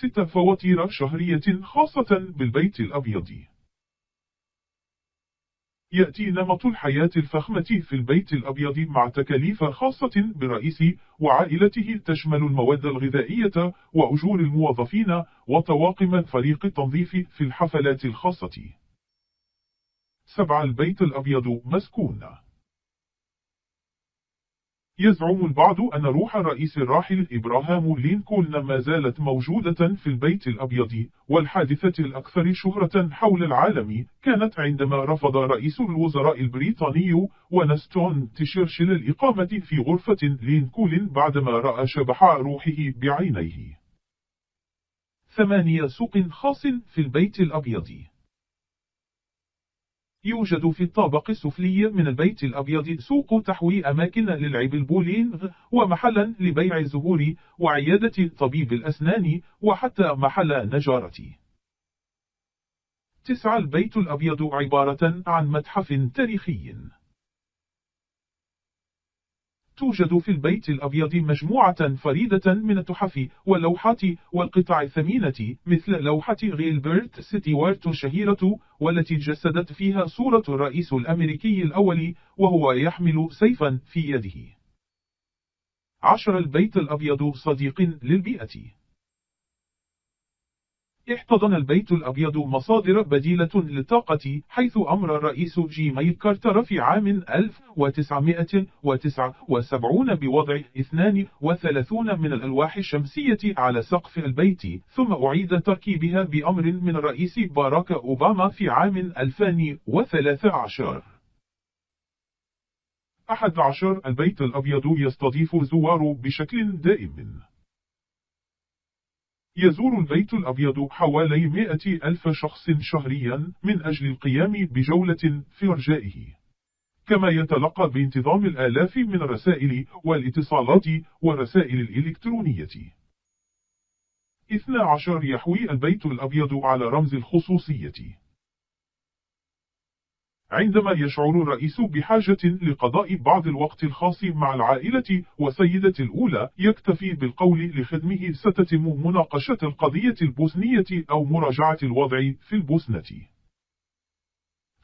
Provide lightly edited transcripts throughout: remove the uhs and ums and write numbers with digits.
6 فواتير شهرية خاصة بالبيت الأبيض. يأتي نمط الحياة الفخمة في البيت الأبيض مع تكاليف خاصة بالرئيس وعائلته تشمل المواد الغذائية وأجور الموظفين وطواقم فريق التنظيف في الحفلات الخاصة. 7 البيت الأبيض مسكون. يزعم البعض أن روح الرئيس الراحل إبراهام لينكولن ما زالت موجودة في البيت الأبيض، والحادثة الأكثر شهرة حول العالم كانت عندما رفض رئيس الوزراء البريطاني وينستون تشرشل الإقامة في غرفة لينكولن بعدما رأى شبح روحه بعينيه. 8 سوق خاص في البيت الأبيض. يوجد في الطابق السفلي من البيت الأبيض سوق تحوي أماكن للعب البولينغ ومحلا لبيع الزهور وعيادة طبيب الأسنان وحتى محل نجارة. 9 البيت الأبيض عبارة عن متحف تاريخي. توجد في البيت الأبيض مجموعة فريدة من التحف واللوحات والقطع الثمينة مثل لوحة غيلبرت ستيوارت الشهيرة والتي جسدت فيها صورة الرئيس الأمريكي الأول وهو يحمل سيفا في يده. 10 البيت الأبيض صديق للبيئة. احتضن البيت الأبيض مصادر بديلة للطاقة حيث أمر الرئيس جيمي كارتر في عام 1979 بوضع 32 من الألواح الشمسية على سقف البيت، ثم أعيد تركيبها بأمر من الرئيس باراك أوباما في عام 2013. 11 البيت الأبيض يستضيف زوار بشكل دائم. يزور البيت الأبيض حوالي 100,000 شخص شهريا من أجل القيام بجولة في أرجائه، كما يتلقى بانتظام الآلاف من الرسائل والاتصالات والرسائل الإلكترونية. 12 يحوي البيت الأبيض على رمز الخصوصية. عندما يشعر الرئيس بحاجة لقضاء بعض الوقت الخاص مع العائلة وسيدة الأولى يكتفي بالقول لخدمه ستتم مناقشة القضية البوسنية أو مراجعة الوضع في البوسنة.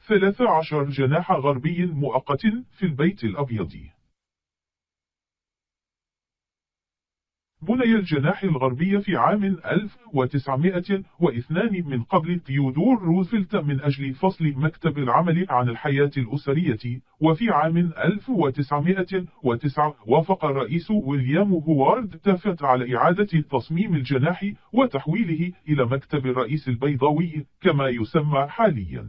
13 جناح غربي مؤقت في البيت الأبيض. بني الجناح الغربي في عام 1902 من قبل تيودور روزفلت من أجل فصل مكتب العمل عن الحياة الأسرية، وفي عام 1909 وافق الرئيس ويليام هوارد تافت على إعادة تصميم الجناح وتحويله إلى مكتب الرئيس البيضاوي كما يسمى حاليا.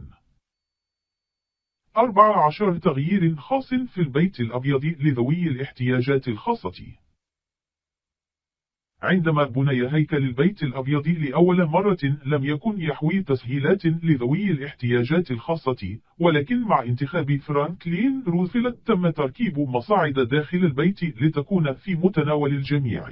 14 تغيير خاص في البيت الأبيض لذوي الاحتياجات الخاصة. عندما بني هيكل البيت الأبيض لأول مرة لم يكن يحوي تسهيلات لذوي الاحتياجات الخاصة، ولكن مع انتخاب فرانكلين روزفلت تم تركيب مصاعد داخل البيت لتكون في متناول الجميع.